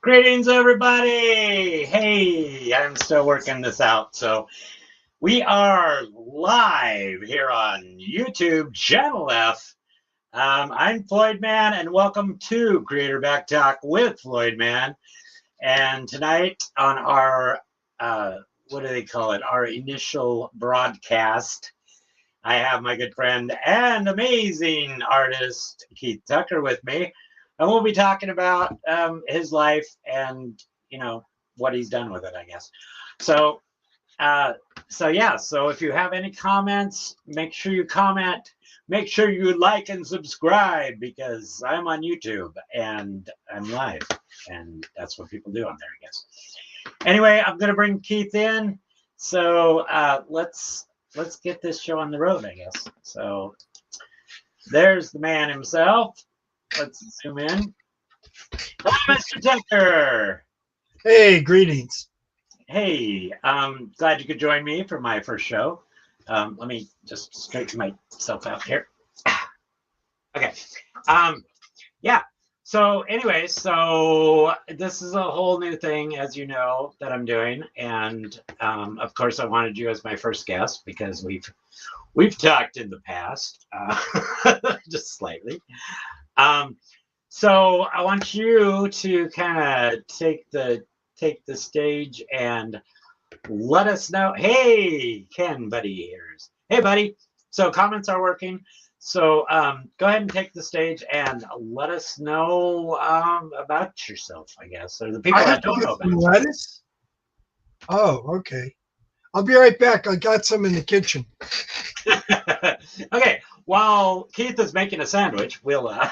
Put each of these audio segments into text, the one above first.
Greetings, everybody. Hey, I'm still working this out. So we are live here on YouTube, Channel F. I'm FLOYDMAN, and welcome to Creator Backtalk with FLOYDMAN. And tonight on our, what do they call it? Our initial broadcast, I have my good friend and amazing artist, Keith Tucker, with me. And we'll be talking about his life and, what he's done with it, I guess. So if you have any comments, make sure you comment. Make sure you like and subscribe because I'm on YouTube and I'm live. And that's what people do on there, I guess. Anyway, I'm going to bring Keith in. So let's get this show on the road, I guess. So there's the man himself. Let's zoom in. Hello, Mr. Tucker. Hey, greetings. Hey, glad you could join me for my first show. Let me just straighten myself out here. Okay. Yeah. So anyway, this is a whole new thing, as you know, that I'm doing. And of course, I wanted you as my first guest because we've talked in the past, just slightly. So I want you to kind of take the stage and let us know. Hey, Ken, buddy, here's. Hey, buddy. So comments are working. So go ahead and take the stage and let us know about yourself, I guess, or the people that don't know about lettuce. Oh, okay. I'll be right back. I got some in the kitchen. Okay. While Keith is making a sandwich, we'll it.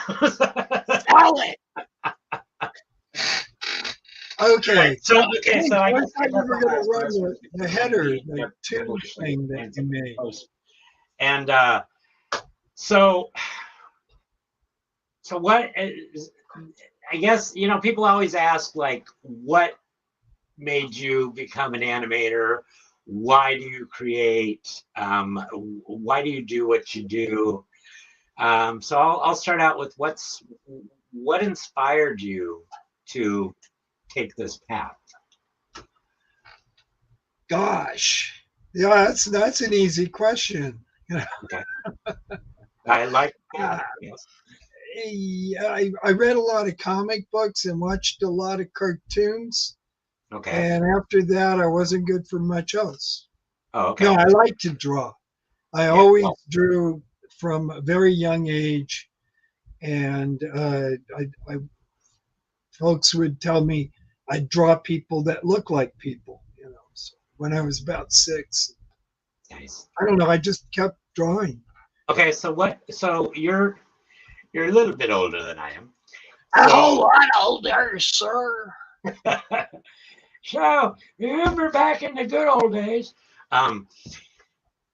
Okay. So I thought you were going to run the header, the tune thing that you made. And so what is, I guess, people always ask, like, what made you become an animator? Why do you create? Why do you do what you do? So I'll start out with what inspired you to take this path? Gosh, yeah, that's an easy question. Okay. I like. Yes. I read a lot of comic books and watched a lot of cartoons. Okay. And after that, I wasn't good for much else. Oh, okay. No, I like to draw. I always drew from a very young age, and folks would tell me I'd draw people that look like people. So when I was about 6. Nice. I don't know. I just kept drawing. Okay, so you're a little bit older than I am. A whole lot older, sir. So remember back in the good old days.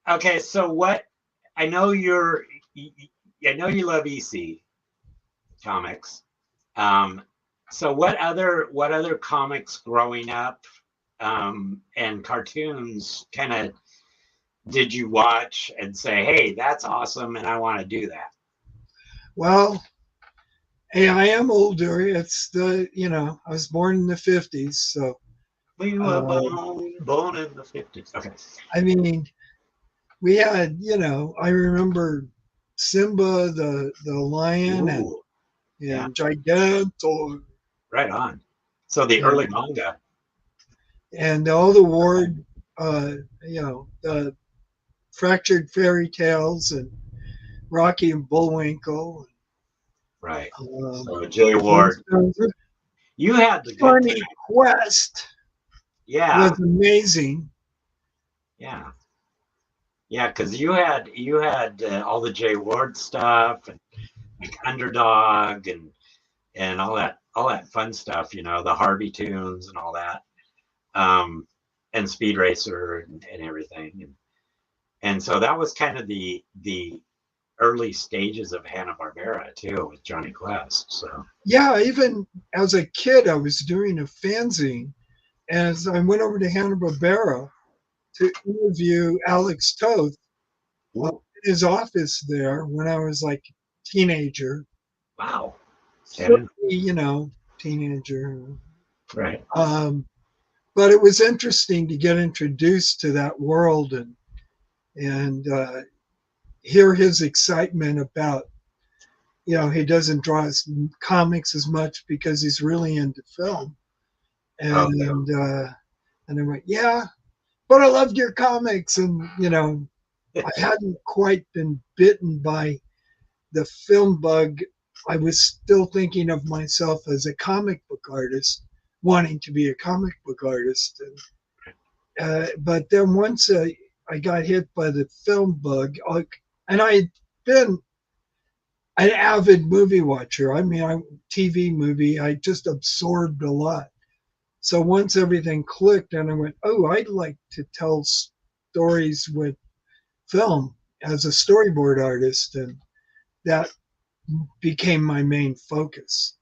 Okay, so what? I know you love EC comics. So what other comics growing up and cartoons kind of did you watch and say, hey, that's awesome and I want to do that? Well, hey, I am older. It's I was born in the 50s, so we were born in the 50s. Okay. I mean, we had, I remember Simba the lion. Ooh, and Gigantor. Right on. So the early manga. And all the Ward, the Fractured Fairy Tales and Rocky and Bullwinkle. Right. So J. Ward. You had the Johnny Quest. Yeah. Was amazing. Yeah. Yeah, because you had all the J. Ward stuff and like Underdog and all that fun stuff, the Harvey tunes and all that, and Speed Racer and everything, and so that was kind of the early stages of Hanna-Barbera too with Johnny Quest. So yeah, even as a kid, I was doing a fanzine, as I went over to Hanna-Barbera to interview Alex Toth in his office there when I was like a teenager. Wow. So, teenager. Right. But it was interesting to get introduced to that world and hear his excitement about, he doesn't draw his comics as much because he's really into film. Oh, And I went, yeah, but I loved your comics. And, I hadn't quite been bitten by the film bug. I was still thinking of myself as a comic book artist, wanting to be a comic book artist. But then once I got hit by the film bug, and I had been an avid movie watcher. I mean, TV movie, I just absorbed a lot. So once everything clicked, and I went, oh, I'd like to tell stories with film as a storyboard artist, and that became my main focus.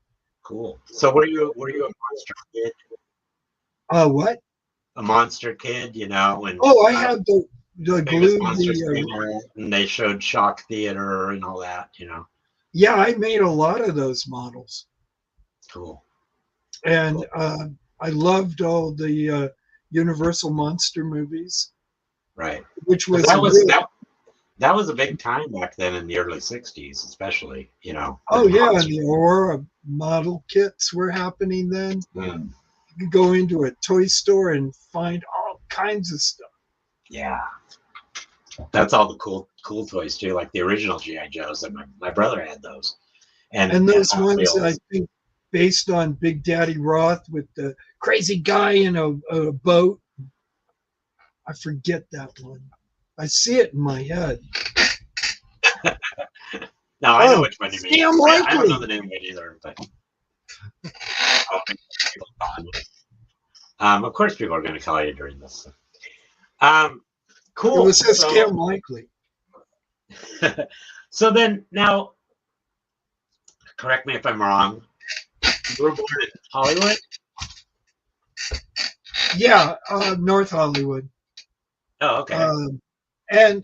cool. So were you a monster kid? What? A monster kid, when Oh, I had the famous glue. monsters came out and they showed Shock Theater and all that. Yeah, I made a lot of those models, Cool. and Cool. I loved all the Universal monster movies, Right. which Because was that was really. that was a big time back then in the early '60s, especially. With Oh yeah, and monsters. the Aurora model kits were happening then. Mm, You could go into a toy store and find all kinds of stuff. yeah, that's all the cool toys too, like the original GI Joes. And my brother had those, And and those Hot ones I Wheels. think based on Big Daddy Roth with the crazy guy in a boat. I forget that one. I see it in my head. No, I know Oh, which one you mean. Scam I don't know Likely. the name of it either, but of course people are going to call you during this. Um, It cool. was a Scam Likely. So then now, correct me if I'm wrong. You were born in Hollywood. Yeah, North Hollywood. Oh, okay. And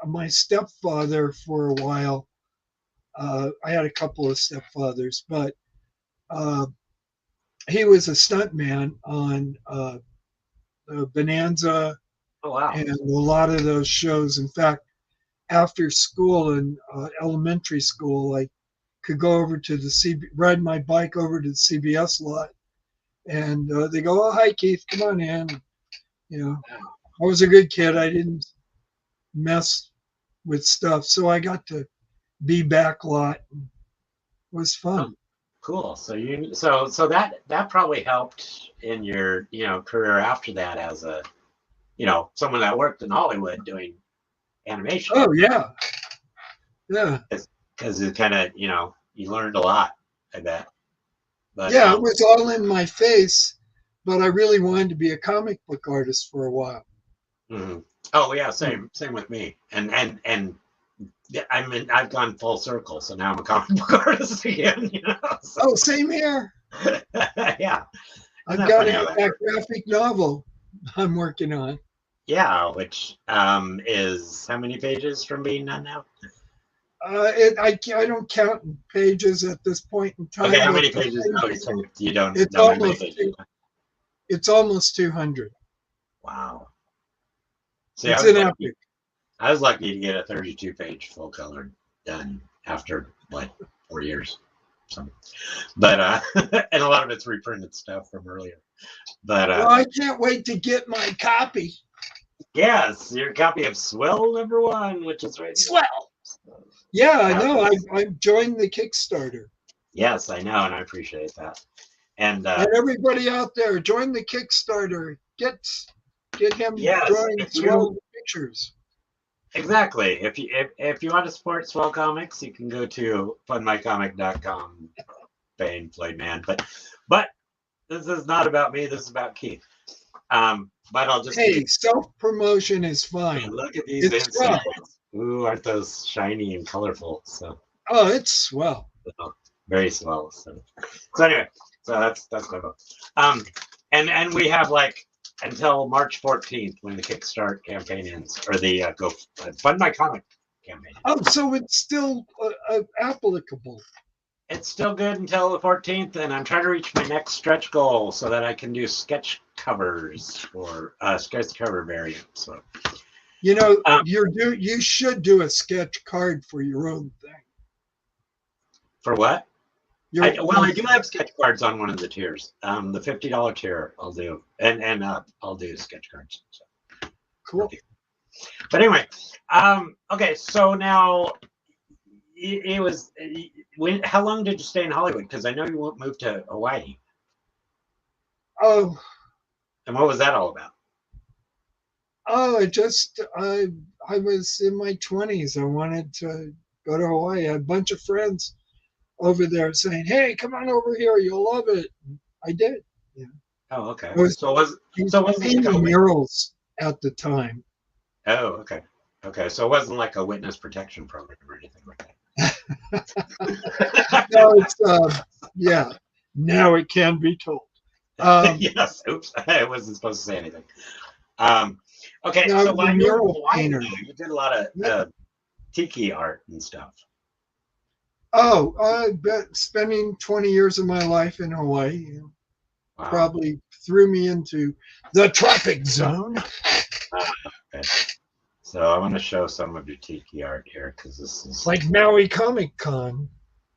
my stepfather for a while, I had a couple of stepfathers, but uh, he was a stuntman on Bonanza Oh, wow. and a lot of those shows. In fact, after school in elementary school, I could go over to ride my bike over to the CBS lot, and they go, "Oh, hi, Keith, come on in." You know, I was a good kid. I didn't mess with stuff, so I got to be back lot. It was Oh, fun. cool. So that probably helped in your career after that as a someone that worked in Hollywood doing animation Oh yeah, yeah, because it kind of you learned a lot. I bet. But yeah. It was all in my face, but I really wanted to be a comic book artist for a while. mhm. Oh yeah, same with me. And yeah, I've gone full circle, so now I'm a comic book artist again. So, Oh, same here. yeah, isn't I've that got funny how that that works? graphic novel I'm working on. Yeah, which is how many pages from being done now? I don't count pages at this point in Okay, time, how but many pages? Oh, you don't it's know how many almost pages. it's almost 200. Wow. See, It's an epic. I was lucky to get a 32-page full color done after like 4 years. So, but and a lot of it's reprinted stuff from earlier. But Well, I can't wait to get my copy. yes, your copy of Swell #1, which is right here. Swell. Yeah, I Yeah, know. I've joined the Kickstarter. yes, I know, and I appreciate that. And And everybody out there, join the Kickstarter. Get him yes, drawing if you swell pictures. exactly, if you want to support Swell Comics, you can go to fundmycomic.com, paying FLOYDMAN. But this is not about me. This is about Keith. But I'll just Hey, keep. self promotion is And fine. look at these It's swell. insides. Ooh, aren't those shiny and colorful? Oh, it's swell. Very swell. So anyway, so that's my book. Um, and we have like until March 14th when the Kickstart campaign ends, or the go fund my comic campaign. Oh, so it's still applicable. It's still good until the 14th, and I'm trying to reach my next stretch goal so that I can do sketch covers or sketch cover variants. So, You know, um, you should do a sketch card for your own thing. for what? Your I do have sketch cards on one of the tiers. The $50 tier, I'll do, and I'll do sketch cards. So. cool. But anyway, okay. So now it was. How long did you stay in Hollywood? Because I know you moved to Hawaii. Oh, And what was that all about? I was in my 20s. I wanted to go to Hawaii. I had a bunch of friends over there saying, "Hey, come on over here. You'll love it." I did. Yeah. Oh, okay. I was I was So it wasn't like painting murals at the time. Oh, okay. Okay. So it wasn't like a witness protection program or anything like that. No, it's yeah. Now it can be told. Yes. Oops. I wasn't supposed to say anything. Um, okay. Now I So was a while you were in mural Hawaii, painter. you did a lot of tiki art and stuff. Oh, spending 20 years of my life in Hawaii Wow. probably threw me into the tropic zone. Okay. So I want to show some of your tiki art here because this is Like Maui Comic Con.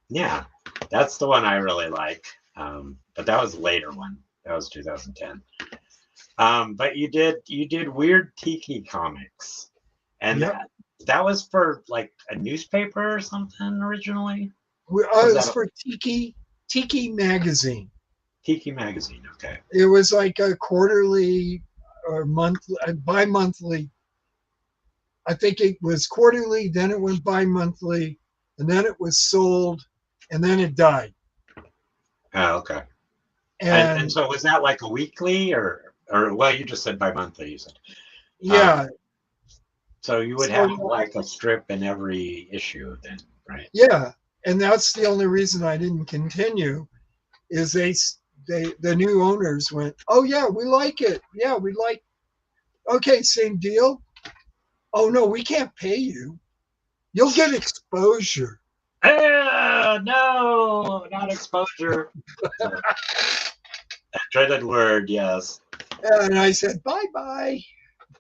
yeah, that's the one I really like. But that was a later one. That was 2010. But you did weird tiki comics, and Yep. that was for like a newspaper or something originally. It Was was that for Tiki Magazine. Tiki magazine? Okay. It was like a quarterly or monthly, bi-monthly. I think it was quarterly, then it went bi-monthly, and then it was sold, and then it died. Oh, okay. And And so was that like a weekly or well, you just said bi-monthly. You said. yeah, So you would have so like a strip in every issue then, right? yeah, and that's the only reason I didn't continue is the new owners went, "Oh yeah, we like it. Yeah, we like. Okay, same deal. Oh no, we can't pay you. You'll get exposure." No, not exposure. So, dreaded word, yes. And I said, "Bye bye."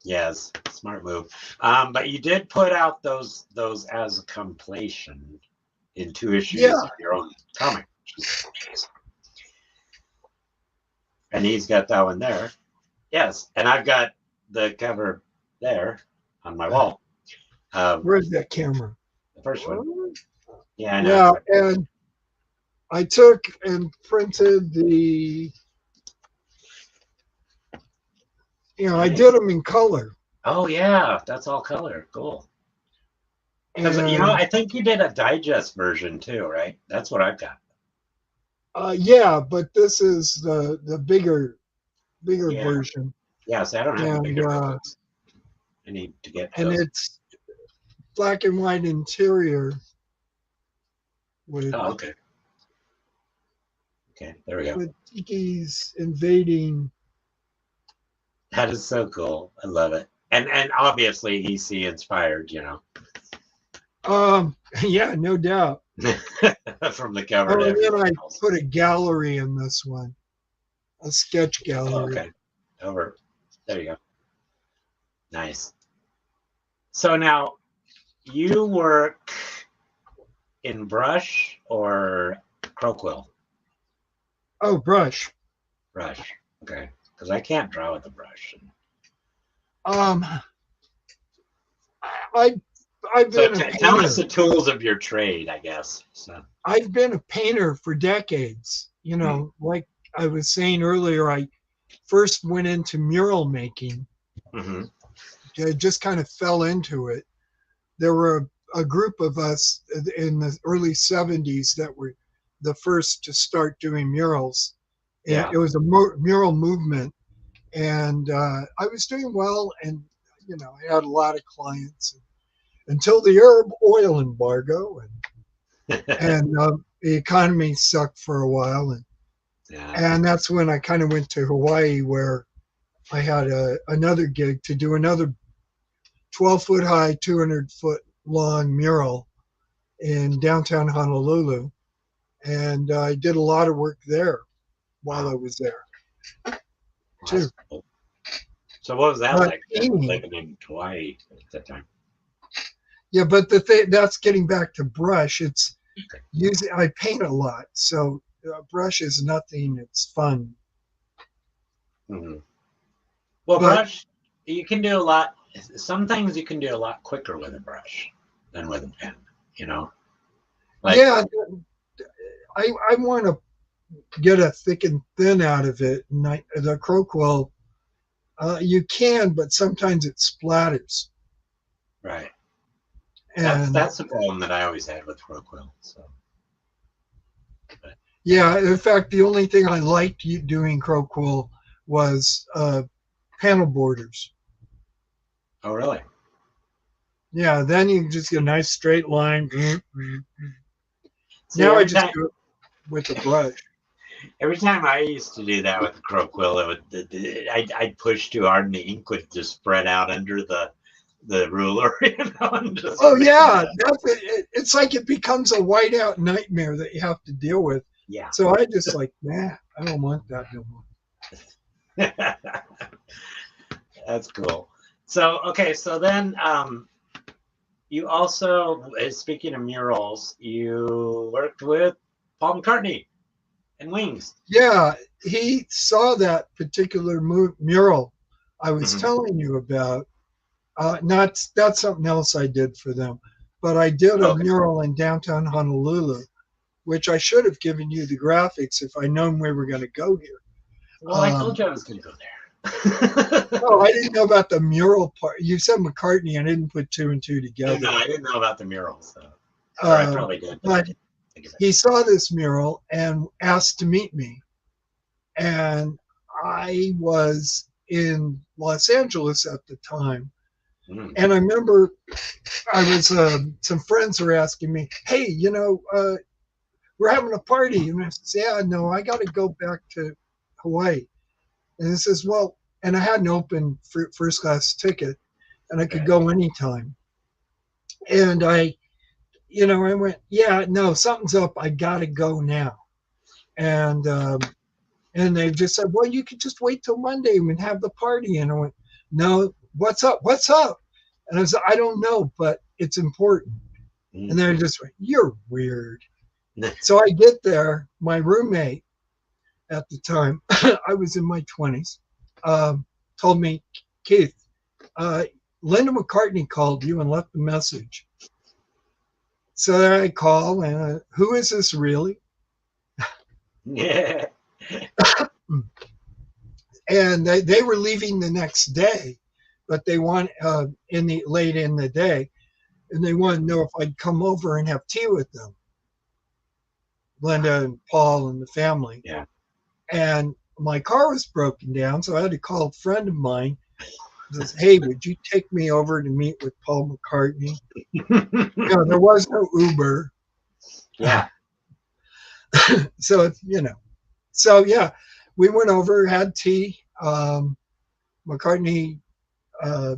Yes, smart move. But you did put out those as a compilation in 2 issues Yeah, of your own comic. And he's got that one there. Yes, and I've got the cover there on my wall. where's that camera? The first one. Yeah, I know. Yeah, and I took and printed the. I Nice. did them in color. Oh yeah, that's all color. Cool. Because And I think you did a digest version too, right? That's what I've got. yeah, but this is the bigger Yeah. version, Yeah, see, I don't have the and bigger books. I need to get and those. it's black and white interior with Oh, okay. Okay, there we go. with tikis invading. That is so cool. I love it. And obviously EC inspired, Yeah, no doubt. from the cover Oh, to and then everything I else. put a gallery in this one, a sketch Oh, gallery. okay. Over. There you go. Nice. So now you work in brush or crow quill? Oh, brush. Brush. Okay. Because I can't draw with a brush. Um, I I've So been a tell us painter. the tools of your trade, I guess. So. I've been a painter for decades. Like I was saying earlier, I first went into mural making. Mm-hmm. I just kind of fell into it. There were a group of us in the early 70s that were the first to start doing murals. And Yeah. it was a mural movement. And I was doing well. And, I had a lot of clients until the Arab oil embargo. And the economy sucked for a while. Yeah. And that's when I kind of went to Hawaii, where I had another gig to do another 12-foot high, 200-foot long mural in downtown Honolulu. and I did a lot of work there while I Wow. was there Well, too. that's cool. So what was that But like painting, living in Hawaii at that time? yeah. But the thing that's getting back to brush. It's using. I paint a lot, so brush is nothing. It's fun, Hmm. Well, but brush, you can do a lot. Some things you can do a lot quicker with a brush than with a pen. You know, like yeah, I want to get a thick and thin out of it. And the crow quill, you can, but sometimes it splatters. right. And That's the problem that I always had with Roquil. So, but, yeah, in fact, the only thing I liked doing crow quill was panel borders. oh really? Yeah, then you just get a nice straight line. See, Now I just do it with a brush. every time I used to do that with the crow quill, it would I'd push too hard, and the ink would just spread out under the ruler, you know, and just Oh make a yeah, mess. it's like it becomes a whiteout nightmare that you have to deal with. Yeah. So I just like, nah, I don't want that no more. That's cool. So okay, so then you also, speaking of murals, you worked with Paul McCartney and Wings. Yeah, he saw that particular mural I was Hmm. telling you about. Not that's something else I did for them, but I did a Okay. mural in downtown Honolulu, which I should have given you the graphics if I known we were going to go here. Well, I told Um, you I was going to go there. oh, I didn't know about the mural part. You said McCartney. I didn't put two and two No, together. I didn't know about the murals, so. Or I Um, probably did, but I but didn't think of it. he saw this mural and asked to meet me, and I was in Los Angeles at the time. Mm. And I remember I was some friends were asking me, "Hey, we're having a party," and I said, "Yeah, no, I got to go back to Hawaii." And he says, "Well," and I had an open first class ticket, and I could Right. go anytime. And I went, "Yeah, no, something's up. I got to go now." And and they just said, "Well, you could just wait till Monday and have the party." And I went, "No, what's up? What's up?" And I said, "I don't know, but it's important." And Mm. they're just like, "You're weird." So I get there. My roommate at the time, I was in my 20s, told me, "Keith, uh, Linda McCartney called you and left a message." So there I call, and who is this really? Yeah. And they were leaving the next day, but they want in the late in the day, and they wanted to know if I'd come over and have tea with them, Linda and Paul and the family. Yeah. And my car was broken down, so I had to call a friend of mine. Says, "Hey, would you take me over to meet with Paul McCartney?" There was no Uber, Yeah. so so yeah, we went over, had tea. McCartney uh,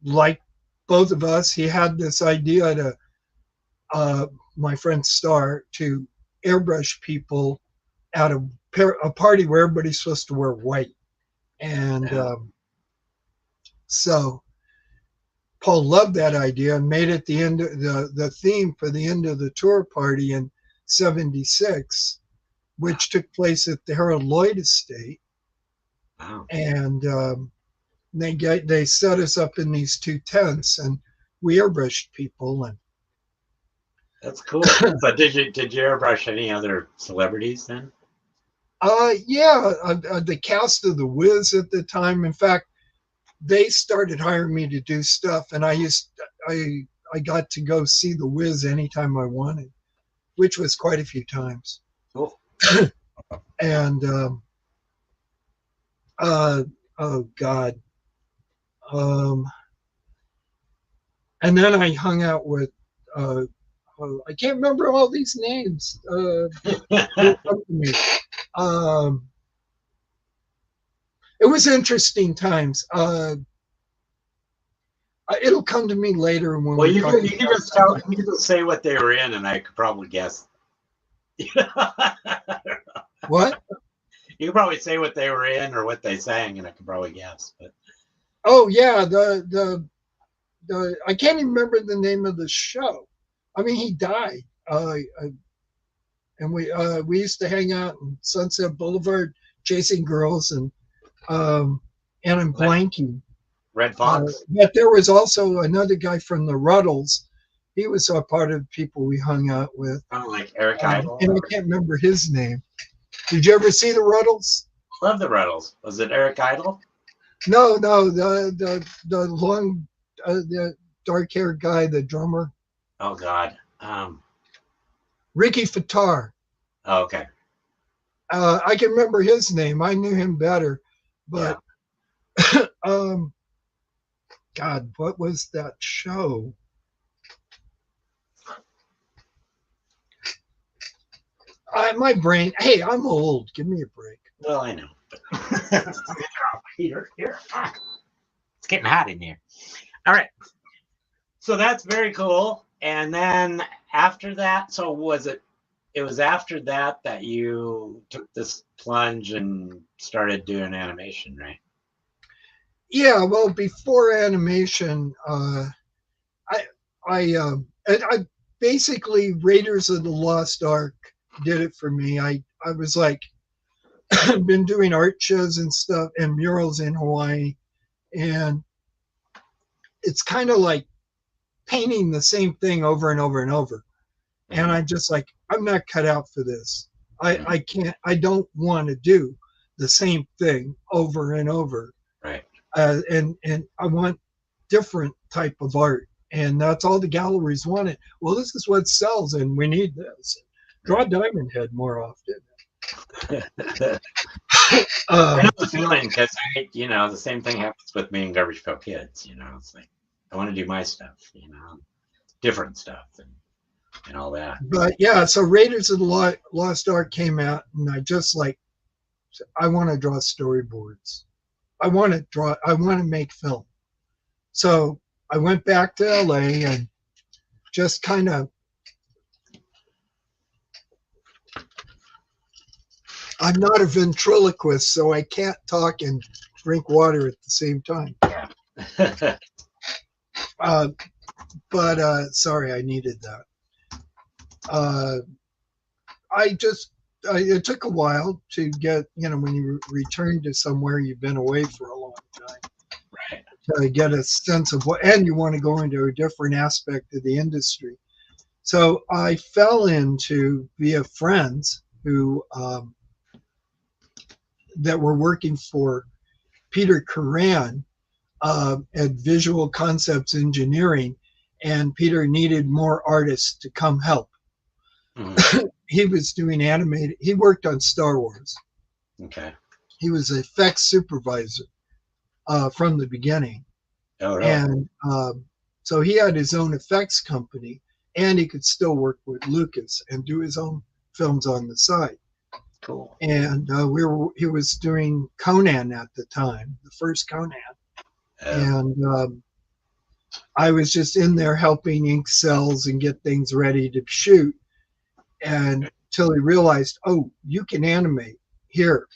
liked both of us. He had this idea to uh, my friend Star to airbrush people at a party where everybody's supposed to wear white, and Yeah. so Paul loved that idea and made it the end of the theme for the end of the tour party in '76, which took place at the Harold Lloyd Estate. Wow. And they set us up in these two tents, and we airbrushed people. And That's cool. So did you airbrush any other celebrities then? yeah, the cast of The Wiz at the time. In fact, they started hiring me to do stuff, and I got to go see The Wiz anytime I wanted, which was quite a few times. Cool. And uh, oh God, um, and then I hung out with I can't remember all these names. It'll come to me. Um, it was interesting times. It'll come to me later when Well, we're you can talking you can about just tell something. you can just say what they were in, and I could probably guess. What? You could probably say what they were in or what they sang, and I could probably guess. But Oh yeah, I can't even remember the name of the show. I mean, he died. And we used to hang out in Sunset Boulevard chasing girls, um, and I'm blanking. Red Fox. But there was also another guy from the Ruddles. He was a part of the people we hung out with, Kind of like Eric Idle. and I can't remember his name. Did you ever see the Ruddles? Love the Ruddles. Was it Eric Idle? No, the long, the dark haired guy, the drummer, Oh God. Ricky Fattar. Oh, okay. I can remember his name. I knew him better, but God, what was that show? My brain. Hey, I'm old. Give me a break. Well, I know. Here. It's getting hot in here. All right. So that's very cool. And then after that, so was it? It was after that that you took this plunge and started doing animation, right? Yeah. Well, before animation, I basically Raiders of the Lost Ark did it for me. I was like, been doing art shows and stuff and murals in Hawaii, and it's kind of like painting the same thing over and over and over. And I just like, I'm not cut out for this. I can't. I don't want to do the same thing over and over. Right. And I want different type of art, and that's all the galleries wanted. Well, this is what sells, and we need this. Draw Diamond Head more often. I know the feeling because the same thing happens with me and Garbage Pail Kids. It's like I want to do my stuff, different stuff and all that. But yeah, so Raiders of the Lost Ark came out, and I just like, I want to draw storyboards. I want to make film. So I went back to LA and just kind of, I'm not a ventriloquist, so I can't talk and drink water at the same time. Yeah. But sorry, I needed that. It took a while to get, when you return to somewhere you've been away for a long time, Right. to get a sense of and you want to go into a different aspect of the industry. So I fell into via friends who that were working for Peter Curran at Visual Concepts Engineering, and Peter needed more artists to come help. Mm-hmm. He was doing animated. He worked on Star Wars. Okay. He was an effects supervisor from the beginning. Oh, really? And so he had his own effects company, and he could still work with Lucas and do his own films on the side. Cool. And he was doing Conan at the time, the first Conan. And I was just in there helping ink cells and get things ready to shoot. And until he realized, oh, you can animate here.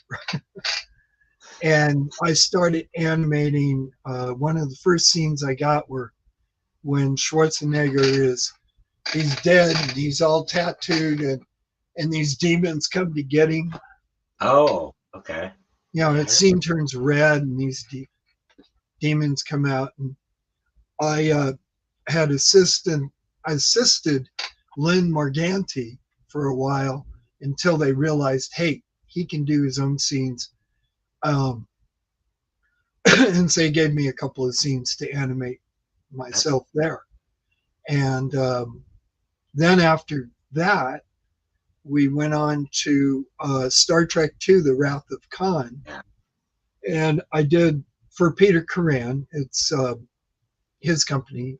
And I started animating. One of the first scenes I got were when Schwarzenegger he's dead and he's all tattooed and these demons come to get him. Oh, okay. That scene turns red and these demons come out. And I had assisted Lynn Morganti for a while until they realized, hey, he can do his own scenes. And so they gave me a couple of scenes to animate myself there. And then after that, we went on to Star Trek II, The Wrath of Khan. And I did for Peter Curran. It's his company,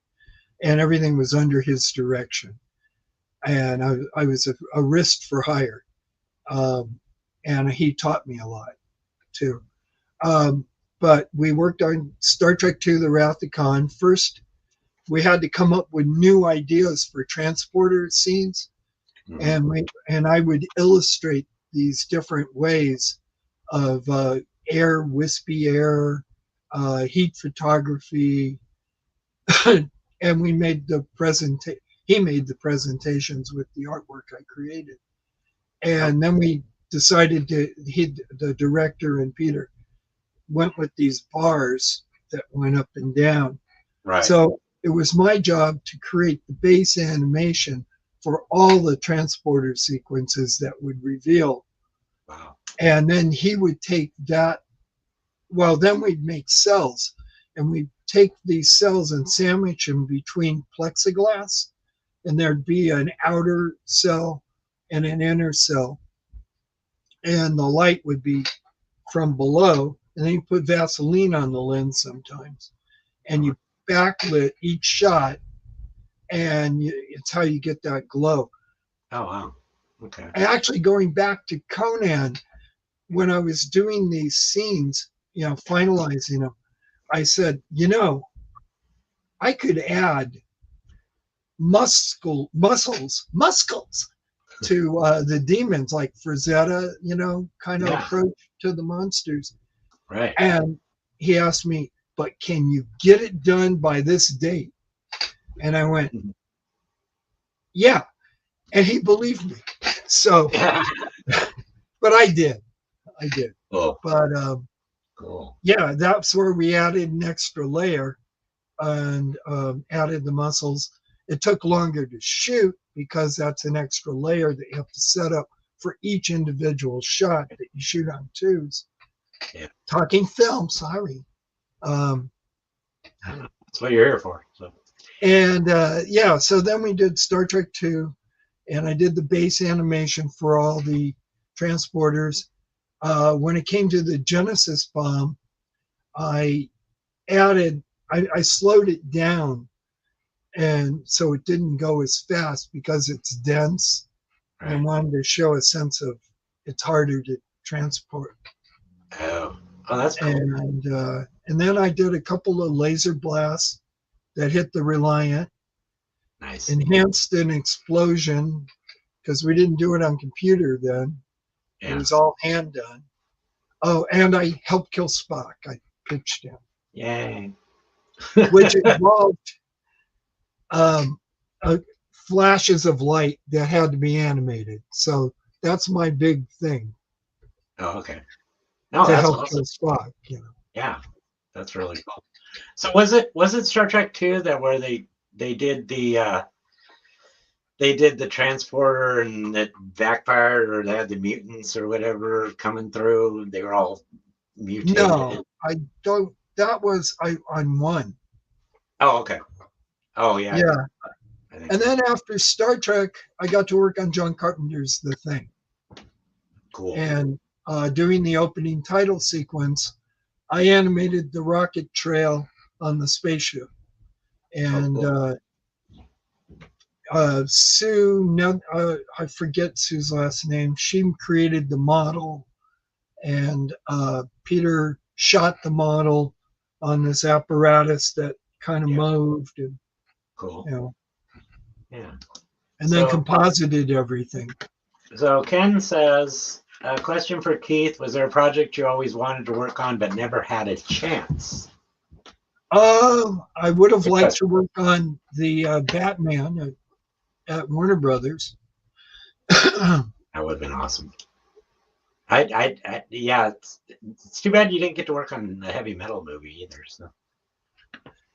and everything was under his direction. And I was a wrist for hire. And he taught me a lot too. But we worked on Star Trek II, The Wrath of Khan. First, we had to come up with new ideas for transporter scenes. Mm-hmm. and I would illustrate these different ways of air, wispy air, heat photography, and we made the he made the presentations with the artwork I created. Oh, And then we decided the director and Peter went with these bars that went up and down. right. So it was my job to create the base animation for all the transporter sequences that would reveal. Wow. And then he would take that, well, then we'd make cells, and we'd take these cells and sandwich them between plexiglass, and there'd be an outer cell and an inner cell, and the light would be from below, and then you put Vaseline on the lens sometimes, and Oh, you backlit each shot, and it's how you get that glow. oh, wow. Okay. Actually, going back to Conan, when I was doing these scenes, finalizing them, I said, I could add muscles to the demons, like Frazetta, kind of Yeah. approach to the monsters. Right. And he asked me, but can you get it done by this date? And I went, Mhm. yeah. And he believed me. So, Yeah. but I did. I did. Cool. But Cool. yeah, that's where we added an extra layer and added the muscles. It took longer to shoot because that's an extra layer that you have to set up for each individual shot that you shoot on twos. Yeah. Talking film, sorry. Um, That's what you're here for. So. and yeah, so then we did Star Trek 2, and I did the base animation for all the transporters. When it came to the Genesis bomb, I I slowed it down, and so it didn't go as fast because it's dense. And I Right. wanted to show a sense of it's harder to transport. Oh. Oh, that's cool. And then I did a couple of laser blasts that hit the Reliant, Nice. enhanced an explosion because we didn't do it on computer then. It Yeah. was all hand done. Oh, and I helped kill Spock. I pitched him, Yay. which involved um, flashes of light that had to be animated. So that's my big thing, Oh, okay. No, to that's help awesome. kill Spock. Yeah, that's really cool. So was it Star Trek 2 that where they did the transporter and it backfired, or they had the mutants or whatever coming through? They were all mutated. No, I don't. That was on one. Oh, okay. Oh, yeah, Yeah, I think and so. then after Star Trek, I got to work on John Carpenter's The Thing, Cool. and doing the opening title sequence. I animated the rocket trail on the spaceship, Oh, and cool. Sue, no, I forget Sue's last name. She created the model, and Peter shot the model on this apparatus that kind of Yeah, moved, and cool. you know, Yeah. and then So composited everything. so Ken says, a question for Keith: was there a project you always wanted to work on but never had a chance? I would have Good liked question. to work on the Batman at Warner Brothers. That would have been awesome. Yeah, it's too bad you didn't get to work on the heavy metal movie either. So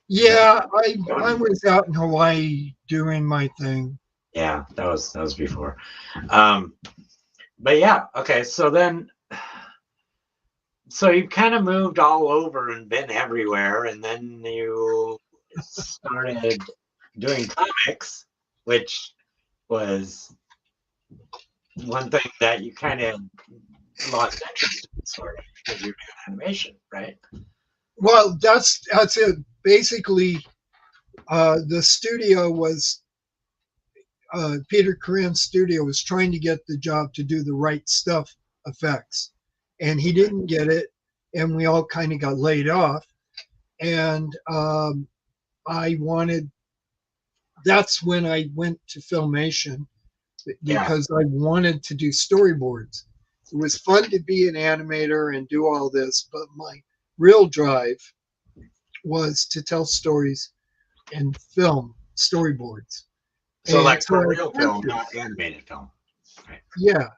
Yeah, I was out in Hawaii doing my thing. yeah, that was before. Um, but yeah, okay. So you kind of moved all over and been everywhere, and then you started doing comics, which was one thing that you kind of lost interest in, sort of, because you're doing animation, right? Well, that's it. Basically, the studio was Peter Korean's studio was trying to get the job to do the right stuff effects, and he didn't get it, and we all kind of got laid off. And I wanted. That's when I went to Filmation because I wanted to do storyboards. It was fun to be an animator and do all this, but my real drive was to tell stories and film storyboards. So And like so for I real film, attempted, not animated film. Right. yeah,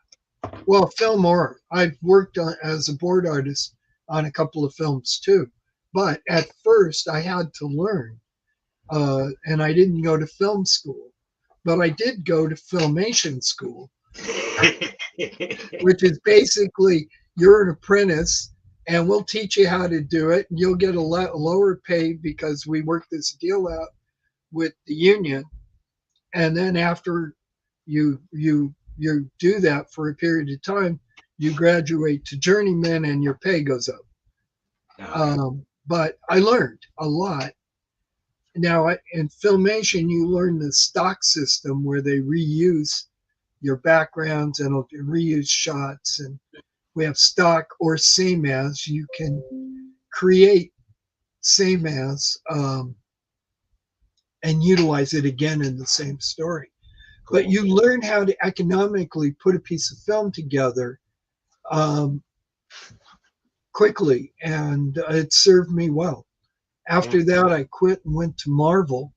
well, film or I've worked as a board artist on a couple of films too. But at first, I had to learn, and I didn't go to film school, but I did go to filmation school, which is basically you're an apprentice and we'll teach you how to do it. You'll get a lower pay because we worked this deal out with the union. And then after you do that for a period of time, you graduate to journeyman and your pay goes up. Okay. But I learned a lot. Now in filmation, you learn the stock system where they reuse your backgrounds and reuse shots, and we have stock or same as. You can create same as and utilize it again in the same story. Cool. But you learn how to economically put a piece of film together um, quickly, and it served me well. After that, I quit and went to Marvel,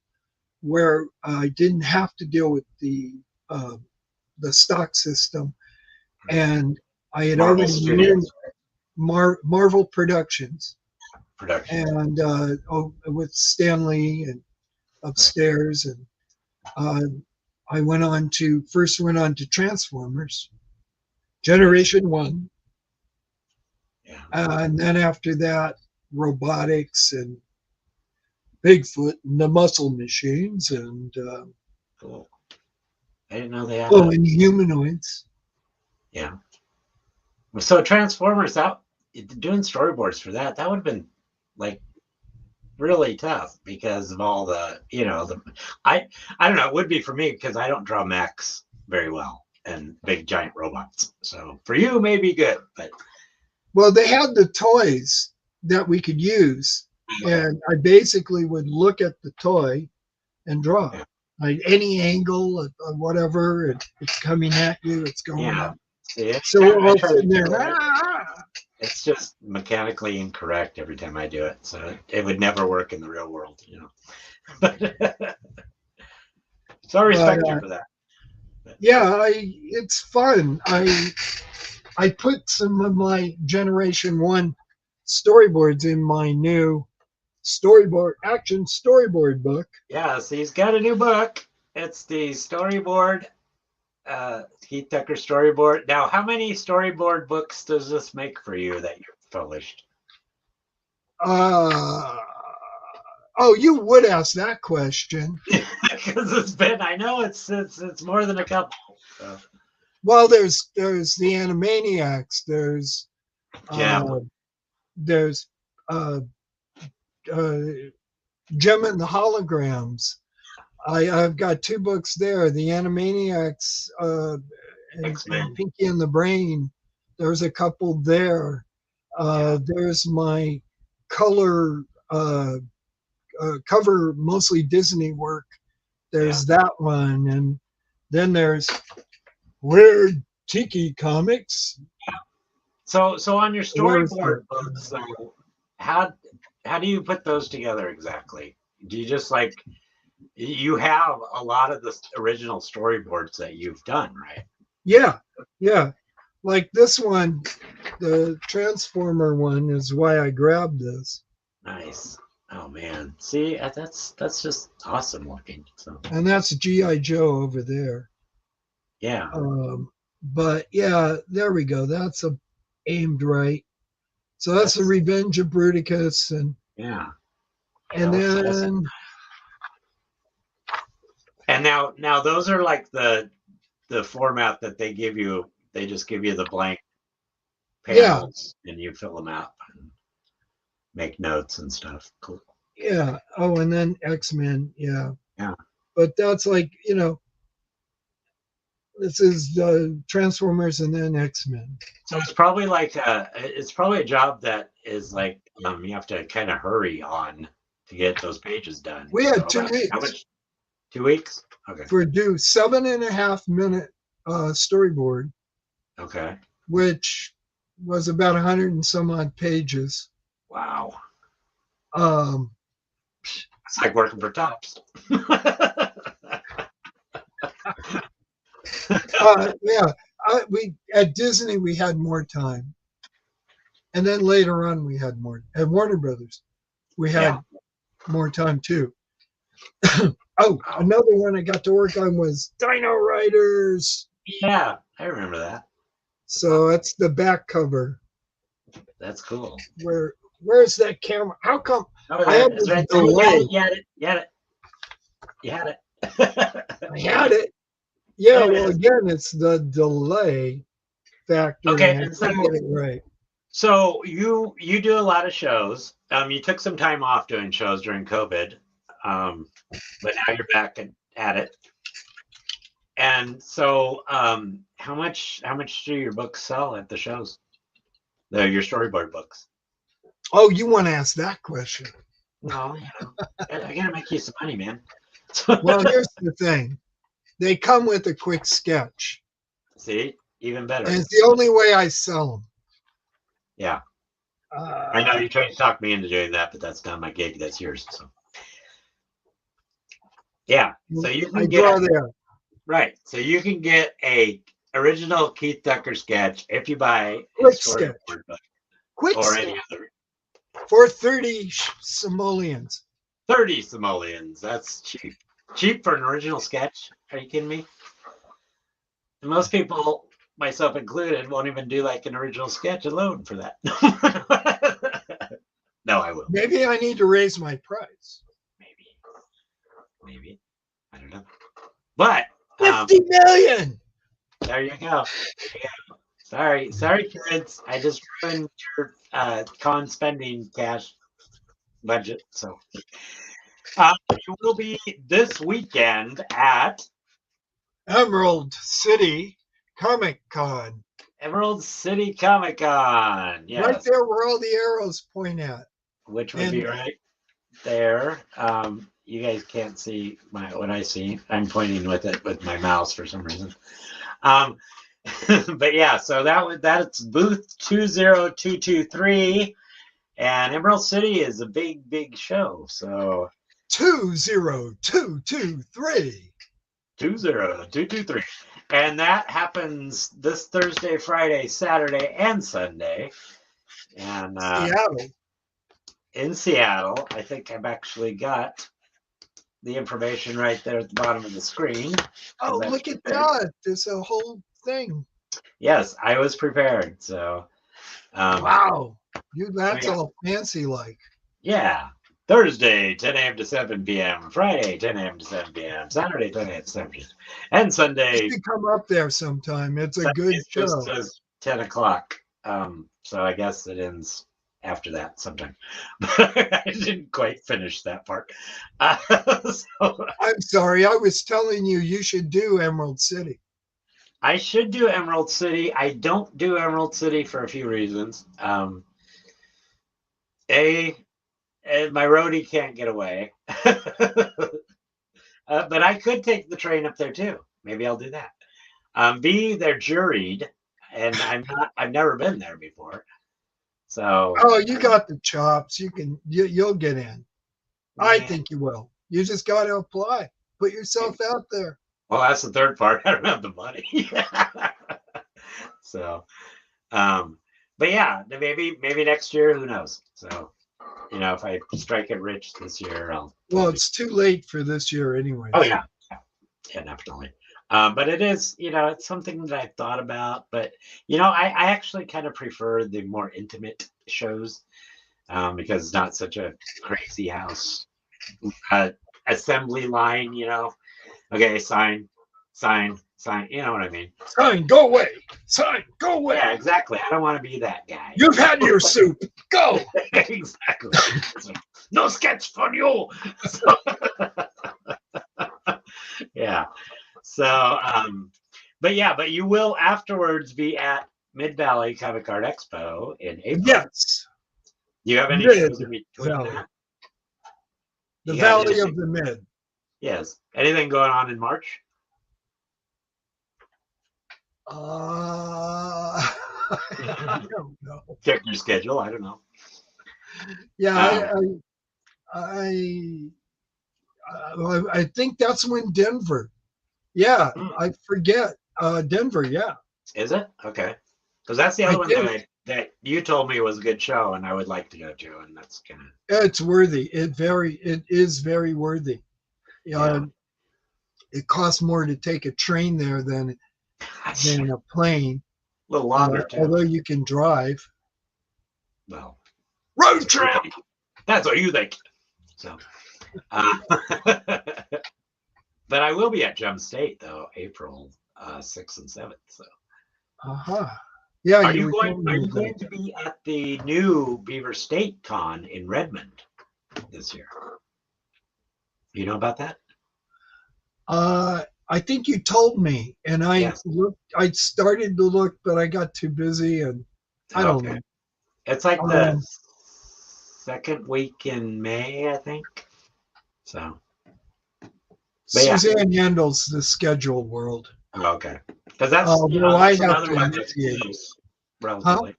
where I didn't have to deal with the stock system, and I had Marvel already learned Studios Marvel Productions, production. and with Stanley and upstairs, and I first went on to Transformers, Generation One, Yeah. and then after that, robotics and Bigfoot and the muscle machines, and Cool. I didn't know they had and humanoids. Yeah. So Transformers, that doing storyboards for that would have been like really tough because of all the I don't know, it would be for me because I don't draw mechs very well and big giant robots. So for you may be good, but well, they had the toys that we could use, and I basically would look at the toy and draw. Yeah. Like any angle or whatever, it's coming at you, it's going up. See, So we're all sitting there. It's just mechanically incorrect every time I do it, so it would never work in the real world, So I respect you for that. Yeah, it's fun. I put some of my Generation One storyboards in my new action storyboard book. Yeah, so he's got a new book. It's the storyboard, Keith Tucker storyboard. Now, how many storyboard books does this make for you that you've published? You would ask that question. Because it's been, I know it's more than a couple. So. Well, there's the Animaniacs. There's Gem and the Holograms. I've got 2 books there. The Animaniacs and Pinky and the Brain. There's a couple there. There's my color cover, mostly Disney work. There's that one, and then there's Weird Tiki Comics. So on your storyboard books, so how do you put those together exactly? Do you just you have a lot of the original storyboards that you've done, right? Yeah. Like this one, the Transformer one is why I grabbed this. Nice. Oh man, see, that's just awesome looking. So. And that's G.I.Joe over there. Yeah. But yeah, there we go. That's aimed right. So that's the Revenge of Bruticus, and then and now those are like the format that they give you. They just give you the blank panels, and you fill them out and make notes and stuff. Cool. Yeah. Oh, and then X-Men. Yeah. Yeah. But that's this is the Transformers and then X-Men. So it's probably a job that is you have to kind of hurry on to get those pages done. We had 2 weeks. How much? 2 weeks? Okay. For 7.5-minute storyboard, Okay. which was about 100 and some odd pages. Wow. Um, It's like working for Tops. yeah, we at Disney we had more time, and then later on we had more at Warner Brothers. We Yeah. had more time too. Oh, Wow. another one I got to work on was Dino Riders. Yeah, I remember that. So that's the back cover. That's cool. Where's that camera? How come Oh, I have it's this right there. delay? You had it. You had it. You had it. I had it. Yeah, There it well, is. again, it's the delay factor, Okay, and I and so can't get it right. you do a lot of shows. You took some time off doing shows during COVID, but now you're back at it. And so, how much do your books sell at the shows? Your storyboard books. Oh, you want to ask that question? No, I gotta make you some money, man. Well, here's the thing. They come with a quick sketch, See, even better. and it's the only way I sell them. Yeah, I know you tried to talk me into doing that, but that's not my gig. That's yours. So, yeah. So you I can draw get there. right. So you can get a original Keith Tucker sketch if you buy a Quick sketch. storyboard book Quick or sketch any other. for 30 simoleons. 30 simoleons. That's cheap. Cheap for an original sketch. Are you kidding me? And most people, myself included, won't even do like an original sketch alone for that. No, I will. Maybe I need to raise my price. Maybe. I don't know. But 50 million. There you go. Yeah. Sorry, kids. I just ruined your con spending cash budget. So you will be this weekend at Emerald City Comic Con. Emerald City Comic Con. Yes. Right there where all the arrows point at. Which would be right there. You guys can't see what I see. I'm pointing with my mouse for some reason. But yeah, so that's booth 20223, and Emerald City is a big show. So 20223. 20223. And that happens this Thursday, Friday, Saturday, and Sunday. And Seattle. In Seattle, I think I've actually got the information right there at the bottom of the screen. Oh, look at that. There's a whole thing. Yes, I was prepared. So wow. That's all fancy like. Yeah. Thursday, 10 a.m. to 7 p.m. Friday, 10 a.m. to 7 p.m. Saturday, 10 a.m. to 7 p.m. And Sunday. You should come up there sometime. It's a good show. It says 10 o'clock. So I guess it ends after that sometime. I didn't quite finish that part. So, I'm sorry. I was telling you should do Emerald City. I should do Emerald City. I don't do Emerald City for a few reasons. My roadie can't get away. But I could take the train up there too. Maybe I'll do that. B, they're juried, and I've never been there before. So you got the chops. You'll get in. Yeah. I think you will. You just got to apply. Put yourself out there. Well, that's the third part. I don't have the money. So, but yeah, maybe next year. Who knows? So, if I strike it rich this year, it's too late for this year anyway. Oh yeah, definitely. But it is, it's something that I've thought about. But I actually kind of prefer the more intimate shows because it's not such a crazy house assembly line. Okay, sign. You know what I mean? Sign, go away. Sign, go away. Yeah, exactly. I don't want to be that guy. You've had your soup. Go. Exactly. No sketch for you. So, yeah. So, but you will afterwards be at Mid Valley Comic Art Expo in April. Yes. Do you have any shows in between that? The Valley of the Mid. Yes. Anything going on in March? I don't know. Check your schedule. I don't know. Yeah, Um, I, I think that's when Denver. Yeah, I forget. Denver. Yeah, is it okay? Because that's the I other one think that you told me was a good show, and I would like to go to, and that's gonna. it's worthy. It is very worthy. Yeah, It costs more to take a train there a than a plane. little longer too. Although you can drive. Well, Road trip. that's what you think. So, uh, but I will be at Gem State though, April 6th and 7th. So, Uh-huh. Yeah, are you you were going? telling Are me you about going to that. be at the new Beaver State Con in Redmond this year? You know about that? I think you told me, and I Yes. looked. I started to look, but I got too busy, and I don't Okay. know. It's like the Um, second week in May, I think. So, but yeah. Suzanne handles the schedule world. Oh, okay. Because that's Although I that's have another to one that's initiate. close, Huh? relatively.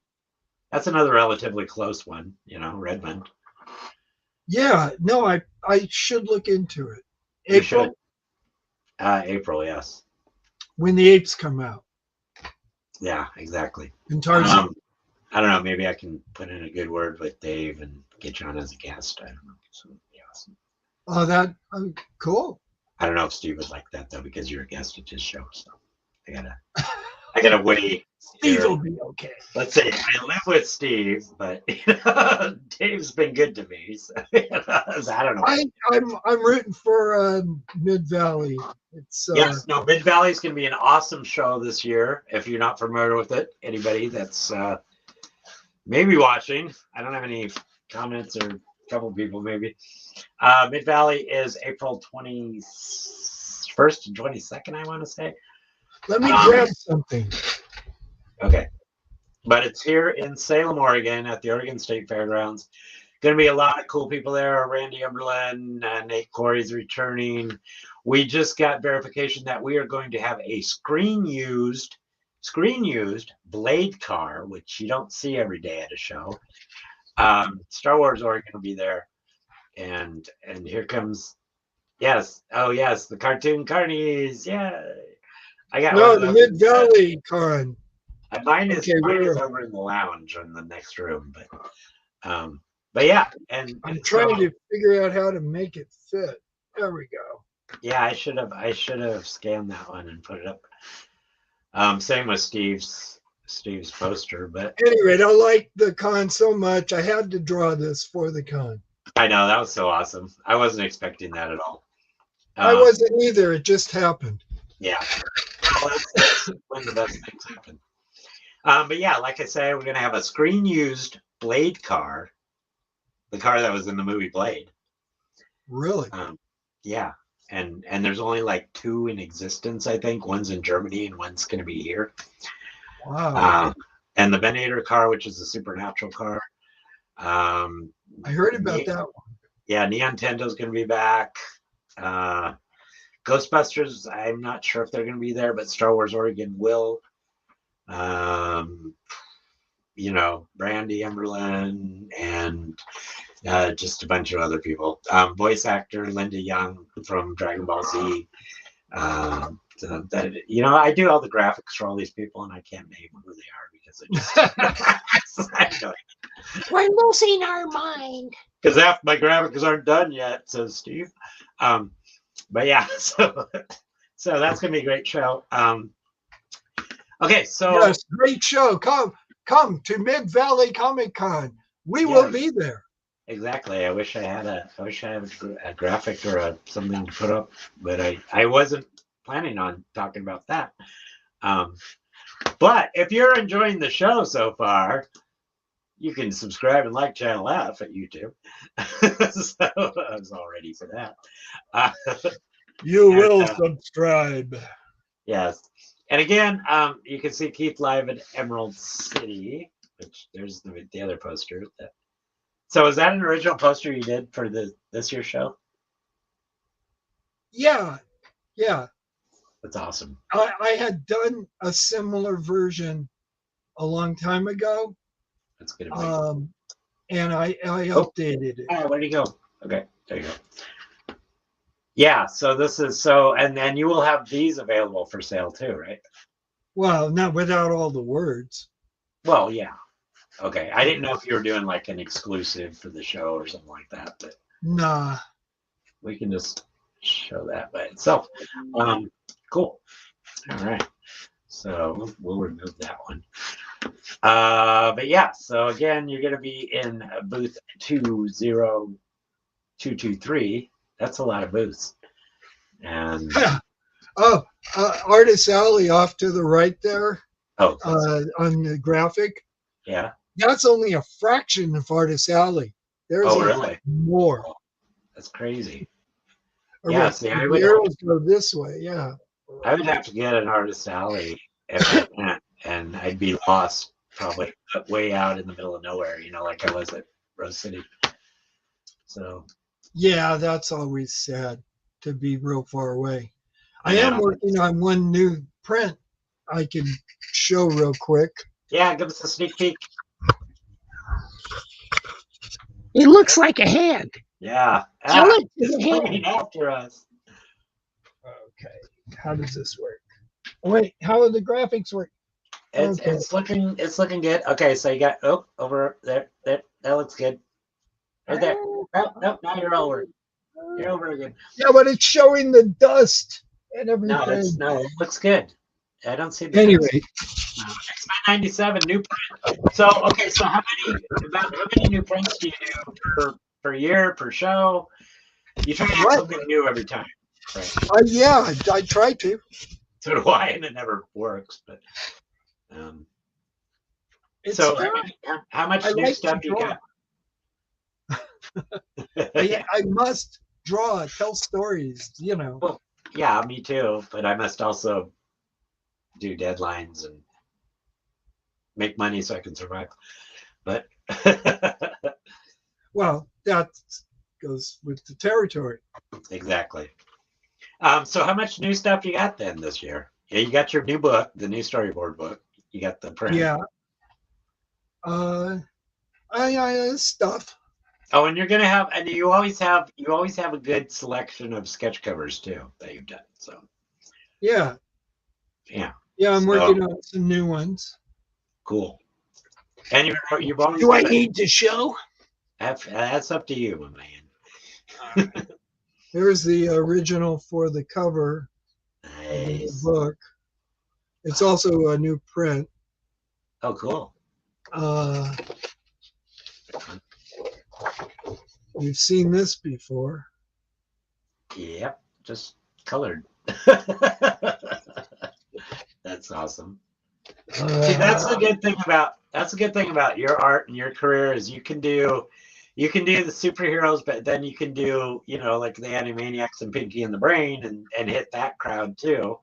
That's another relatively close one. Redmond. Yeah. No, I should look into it. You should. April, April, yes. when the apes come out, Yeah, exactly. and Tarzan. Um, I don't know. Maybe I can put in a good word with Dave and get you on as a guest. I don't know. So, yeah, awesome. Oh, that cool. I don't know if Steve would like that though, because you're a guest at his show. So I gotta, I gotta weigh Steve here. will be okay. Let's say I live with Steve, but Dave's been good to me. So, I don't know. I'm rooting for Mid Valley. It's Yes, no, Mid Valley is going to be an awesome show this year. If you're not familiar with it, anybody that's maybe watching, I don't have any comments or a couple people maybe. Mid Valley is April 21st and 22nd, I want to say. let me grab something. Okay. But it's here in Salem, Oregon at the Oregon State Fairgrounds. Going to be a lot of cool people there. Randy Umberland, Nate Corey's returning. We just got verification that we are going to have a screen used blade car, which you don't see every day at a show. Star Wars Oregon will be there, and here comes yes, the cartoon carnies. Yeah, I got one No, of the those Mid instead. Valley Con. Mine is Okay, over in the lounge in the next room, but yeah, and I'm so trying to figure out how to make it fit. There we go. yeah, I should have scanned that one and put it up. Same with Steve's poster, but At any rate, I like the con so much. I had to draw this for the con. I know that was so awesome. I wasn't expecting that at all. I Um, wasn't either. It just happened. yeah, well, that's when the best things happen. But yeah, like I say, we're gonna have a screen used Blade car, the car that was in the movie Blade. Really? Yeah, and there's only like two in existence, I think. One's in Germany and one's gonna be here. Wow. Uh, and the Venator car, which is a supernatural car. Um, I heard about that one. yeah, Neon Tendo's going to be back. Uh, Ghostbusters, I'm not sure if they're going to be there, but Star Wars Oregon will. Um, Brandy Emberlin and just a bunch of other people. Voice actor Linda Young from Dragon Ball Z. I do all the graphics for all these people, and I can't name who they are because I just We're losing our mind. because half my graphics aren't done yet, says Steve. But yeah, so that's gonna be a great show. Okay, so Yes, great show. Come to Mid Valley Comic Con. We will be there. exactly. I wish I had a graphic or something to put up, but I wasn't planning on talking about that. But if you're enjoying the show so far, you can subscribe and like Channel F at YouTube. So I was all ready for that. You and, will subscribe. Yes. And again, you can see Keith live at Emerald City, which there's the other poster. So is that an original poster you did for this year's show? Yeah, yeah. That's awesome. I had done a similar version a long time ago, That's good advice. and I Oh. updated it. Ah, where'd he go? Okay, there you go. Yeah, so this is so, and then you will have these available for sale too, right? Well, not without all the words. Well, yeah. Okay, I didn't know if you were doing like an exclusive for the show or something like that, but Nah. we can just show that by itself. Cool. All right. So we'll remove that one. But yeah, so again, you're going to be in booth 20223. That's a lot of booths. And oh, Artist Alley off to the right there oh, on the graphic. Yeah. That's only a fraction of Artist Alley. There's really? More. Oh, that's crazy. Or Yeah, wait, see, the arrows go this way. Yeah. I would have to get an Artist Alley if I went, and I'd be lost probably way out in the middle of nowhere, like I was at Rose City. So yeah, that's always sad to be real far away. I am working on one new print I can show real quick. Yeah, give us a sneak peek. It looks like a hand. Yeah. It's coming after us. Okay. How does this work? Wait, how do the graphics work? It's looking good. Okay, so you got over there. That looks good. Right there. Nope, now you're over. You're over again. Yeah, but it's showing the dust and everything. No, it looks good. I don't see the anyway. X-Men 97 new print. So okay, so how many new prints do you do per year, per show? You try to do something new every time, right? Yeah, I try to. So do I, and it never works. But so how much new stuff you got? I must draw, tell stories, Well, yeah, me too. But I must also do deadlines and make money so I can survive. But well, that goes with the territory. Exactly. So how much new stuff you got then this year? Yeah, you got your new book, the new storyboard book. You got the print. Yeah. Stuff. Oh, and you're gonna have, and you always have a good selection of sketch covers too that you've done. So. Yeah. Yeah. Yeah, I'm working on some new ones. Cool. And you've always. Do I need to show? That's up to you, my man. Here's the original for the cover. Nice. Of the book. It's also a new print. Oh, cool. You've seen this before. Yep, just colored. That's awesome. See, that's the good thing about your art and your career is you can do the superheroes, but then you can do like the Animaniacs and Pinky and the Brain and hit that crowd too,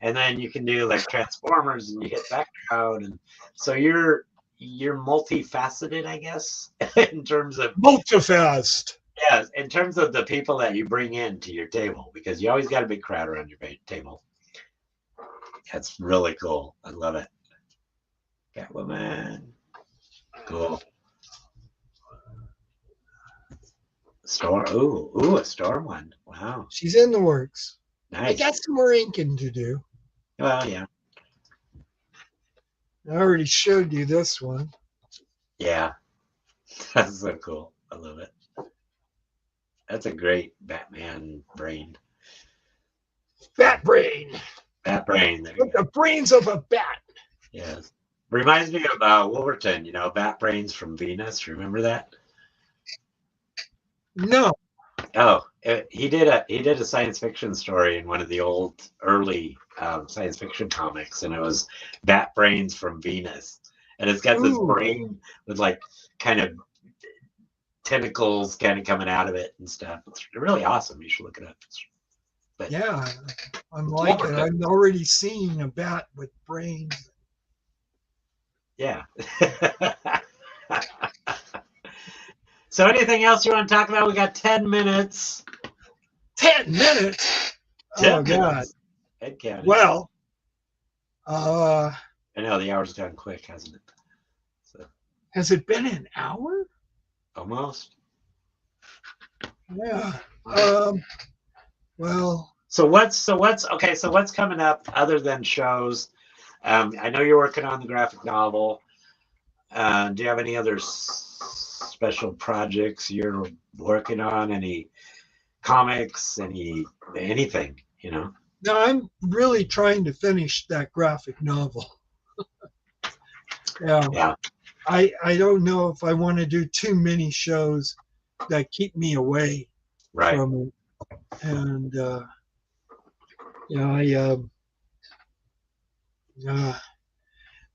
and then you can do like Transformers and you hit that crowd, and so you're multifaceted, I guess, in terms of multifast. Yeah, in terms of the people that you bring into your table, because you always got a big crowd around your table. That's really cool. I love it. Catwoman. Cool. Storm. Ooh, a Storm one. Wow. She's in the works. Nice. I got some more inking to do. Well, yeah. I already showed you this one. Yeah. That's so cool. I love it. That's a great Batman brain. Bat brain. Bat brain. With the brains of a bat. Yes. Reminds me of Wolverton, Bat brains from Venus. Remember that? No. Oh, he did a science fiction story in one of the early science fiction comics, and it was Bat brains from Venus, and it's got this brain with like kind of tentacles kind of coming out of it and stuff. It's really awesome. You should look it up. But yeah, I'm like it. I've already seen a bat with brains. Yeah. So anything else you want to talk about? We got 10 minutes. 10 minutes? 10 oh, God. Head counting. Well, I know the hour's gone quick, hasn't it? So has it been an hour? almost. Yeah. Well, So what's coming up other than shows? I know you're working on the graphic novel. Do you have any other special projects you're working on? Any comics? Anything? You know? no, I'm really trying to finish that graphic novel. Yeah. Yeah. I don't know if I want to do too many shows that keep me away Right. from it. And yeah,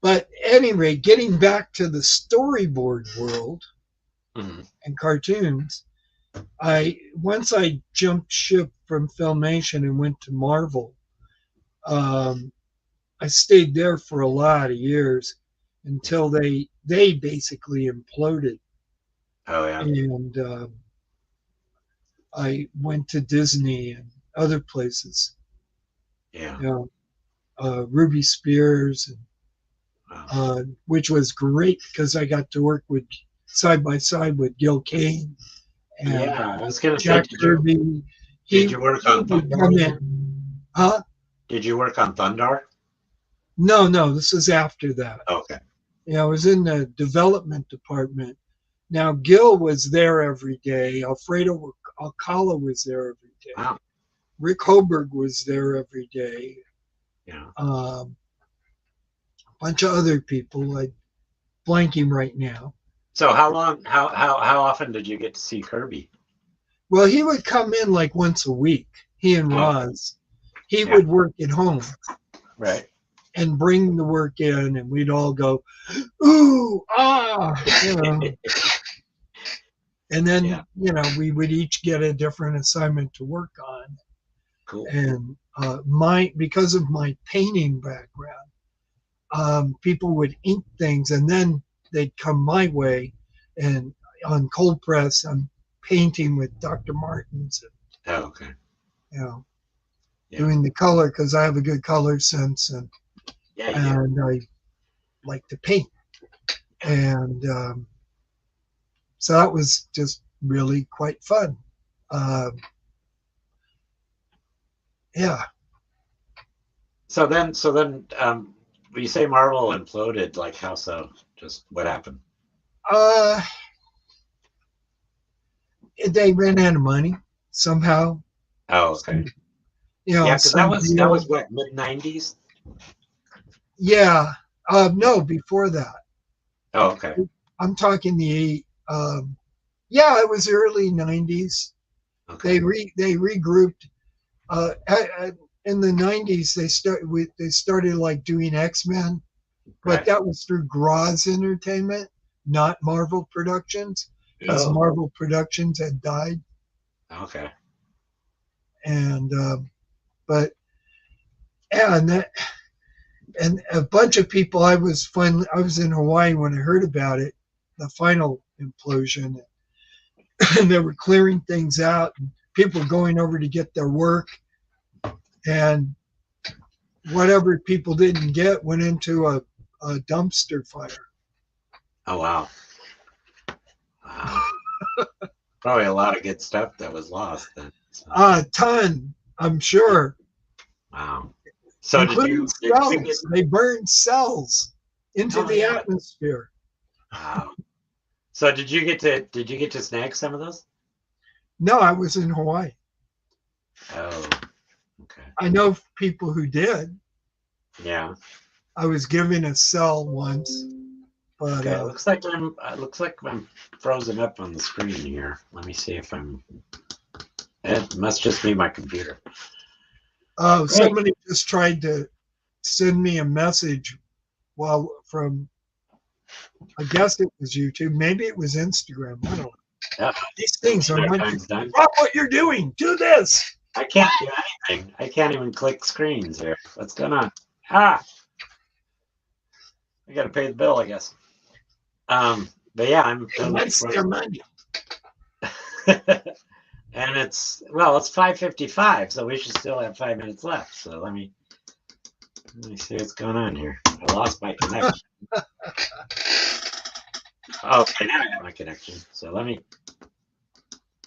but anyway, getting back to the storyboard world Mhm. and cartoons, once I jumped ship from Filmation and went to Marvel, um, I stayed there for a lot of years until they basically imploded, Oh yeah. and I went to Disney and other places, Yeah. you know, Ruby Spears, and, Wow. which was great because I got to work with side by side with Gil Kane and Yeah. I was gonna say, Jack Kirby. did you work He on would come Thundar? in. Huh? Did you work on Thundar? No, no, this is after that. Okay. I was in the development department. Now, Gil was there every day. Alfredo Alcala was there every day. Wow. Rick Hoberg was there every day. Yeah. A bunch of other people, like blanking right now. So how often did you get to see Kirby? Well, he would come in like once a week, he and Oh, Roz. He yeah. would work at home Right. and bring the work in, and we'd all go, ooh, ah, you know. And then, Yeah. we would each get a different assignment to work on. Cool. And because of my painting background, people would ink things, and then they'd come my way. And on cold press, I'm painting with Dr. Martins, Oh, okay. you know, Yeah. doing the color because I have a good color sense, and Yeah, you do. I like to paint. And so that was just really quite fun. Yeah. So then, when you say Marvel imploded, like how so? Just what happened? Uh, they ran out of money somehow. Oh, okay. Yeah, because Some that deal. was what, mid-90s? Yeah. No, before that. Oh, okay. I'm talking yeah, it was early 90s. Okay. They regrouped. In the 90s, they started like doing X-Men, but Right. that was through Groz Entertainment, not Marvel Productions, because Oh, Marvel Productions had died. okay. And but yeah, and a bunch of people. I was in Hawaii when I heard about it, the final implosion, and they were clearing things out, and people going over to get their work, and whatever people didn't get went into a dumpster fire. Oh, wow. Wow. Probably a lot of good stuff that was lost then. So, A ton, I'm sure, wow. So including did you get? cells. They burned cells into Oh, the yeah. atmosphere. Wow. So did you get to snag some of those? No, I was in Hawaii. Oh, okay. I know people who did. Yeah. I was given a cell once, but Okay. Looks like I'm frozen up on the screen here. Let me see if I'm. It must just be my computer. Great. somebody just tried to send me a message I guess it was YouTube, maybe it was Instagram. I don't know. Yeah. These things are Our like, time's done. stop what you're doing. Do this. I can't do anything. I can't even click screens here. What's going on? Ah, I got to pay the bill, I guess. But yeah, I'm They waste their money. And it's 5:55, so we should still have 5 minutes left. So let me see what's going on here. I lost my connection. Okay, now I got my connection. So let me.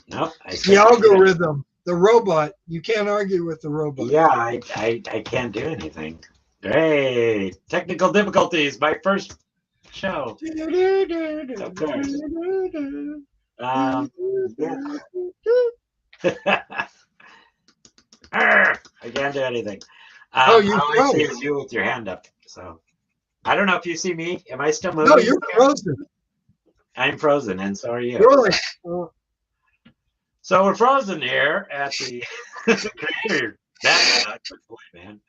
Nope. The algorithm, the robot. You can't argue with the robot. Yeah, I can't do anything. Great. Technical difficulties. My first show. Of course. Yeah. I can't do anything. You all I see froze. is you with your hand up. So I don't know if you see me. Am I still moving? No, you're frozen. I'm frozen, and so are you. You're like, So we're frozen here at the creator Backtalk with FLOYDMAN.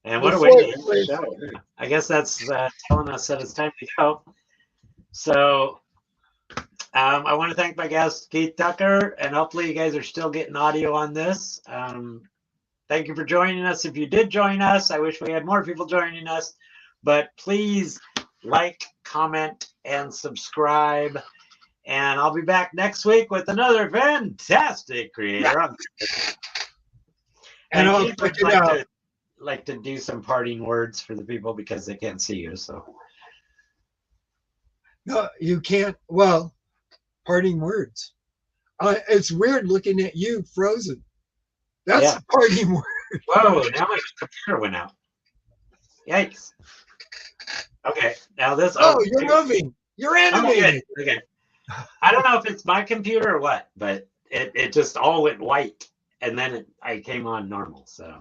And what a way to end the show. I guess that's telling us that it's time to go. So I want to thank my guest, Keith Tucker, and hopefully you guys are still getting audio on this. Thank you for joining us. If you did join us, I wish we had more people joining us, but please like, comment, and subscribe. And I'll be back next week with another fantastic creator. And Keith would like to do some parting words for the people because they can't see you. So no, you can't. Well, parting words. It's weird looking at you frozen. That's the parting word. Whoa, now my computer went out. Yikes. Okay, now this. Oh, you're moving. You're animating. Okay. I don't know if it's my computer or what, but it just all went white, and then I came on normal. So.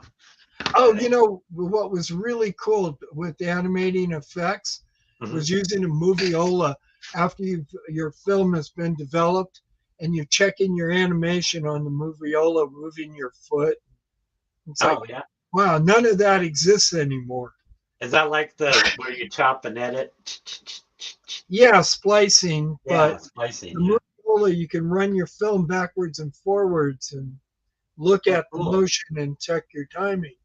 Oh, you know what was really cool with the animating effects was using a Moviola after your film has been developed, and you're checking your animation on the Moviola, moving your foot. It's like, yeah. Wow, none of that exists anymore. Is that like where you chop and edit? Yeah, splicing. Yeah, but splicing. The Moviola, you can run your film backwards and forwards and look at the motion and check your timing.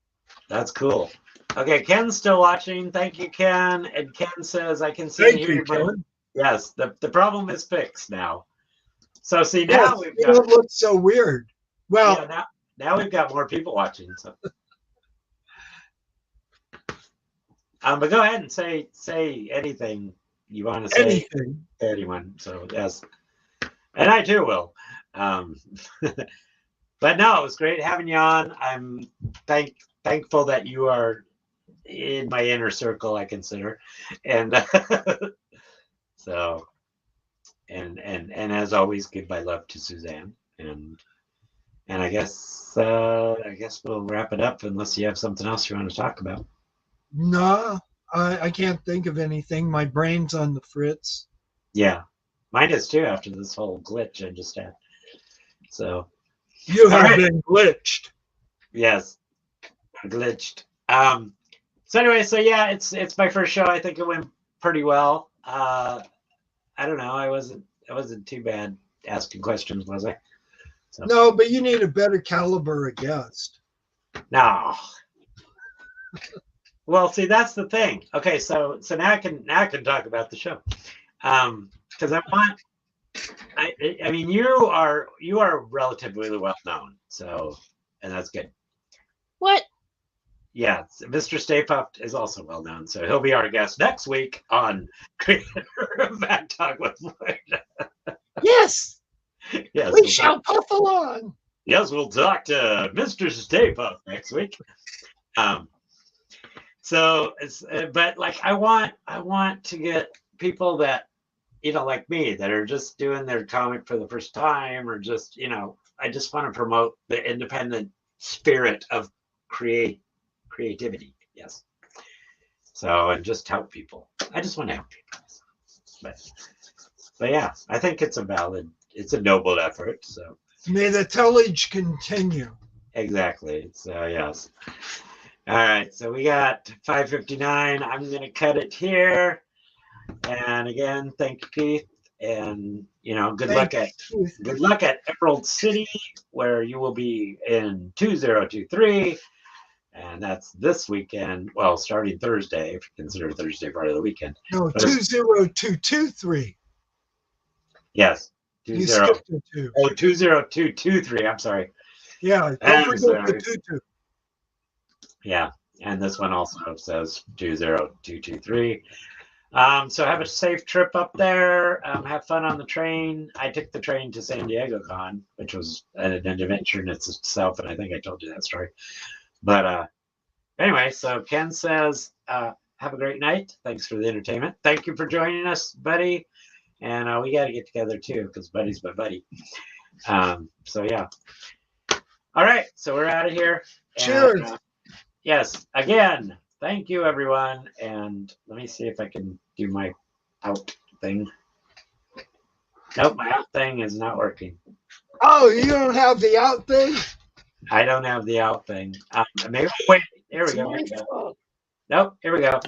That's cool. Okay, Ken's still watching. Thank you, Ken. And Ken says, I can see and hear you, Ken. Yes, the problem is fixed now. So see, now we've got... It looks so weird. Well, yeah, now we've got more people watching. So. But go ahead and say anything you want to say. Anything. To anyone. So, yes. And I too will. But no, it was great having you on. I'm thankful that you are in my inner circle, I consider. And so, and as always, give my love to Suzanne. And I guess we'll wrap it up unless you have something else you want to talk about. No, I can't think of anything. My brain's on the fritz. Yeah, mine is too after this whole glitch I just had. So you have been glitched. Yes, glitched. So anyway, so yeah, it's my first show. I think it went pretty well. I don't know. I wasn't too bad asking questions, was I? So. No, but you need a better caliber of guest. No. Well, see, that's the thing. Okay, so now I can talk about the show, because I mean, you are relatively well known, so, and that's good. What? Yeah, Mr. Stay Puft is also well known, so he'll be our guest next week on Creator of Backtalk with Floyd. Yes. Yes. We shall puff along. Yes, we'll talk to Mr. Stay Puft next week. So it's, but like I want to get people that, you know, like me, that are just doing their comic for the first time, or just, you know, I just want to promote the independent spirit of creativity. Yes. So, and just help people. I just want to help people. But yeah, I think it's a noble effort. So may the tillage continue. Exactly. So yes. All right, so we got 5:59. I'm going to cut it here. And again, thank you, Keith. And, you know, good luck at Emerald City, where you will be in 2023. And that's this weekend. Well, starting Thursday, if you consider Thursday part of the weekend. No, 20223. Yes, You 20. skipped a 2. Oh, 20223. I'm sorry. Yeah, don't I'm forget sorry. the 22. Yeah, and this one also says 20223. So have a safe trip up there. Have fun on the train. I took the train to San Diego Con, which was an adventure in itself, and I think I told you that story. But anyway, so Ken says, have a great night. Thanks for the entertainment. Thank you for joining us, buddy. And we got to get together too, because Buddy's my buddy. So yeah. All right, so we're out of here. Cheers. And, yes, again, thank you, everyone. And let me see if I can do my out thing. Nope, my out thing is not working. Oh, you don't have the out thing? I don't have the out thing. Maybe wait. Here we go. Here we go. Nope. Here we go.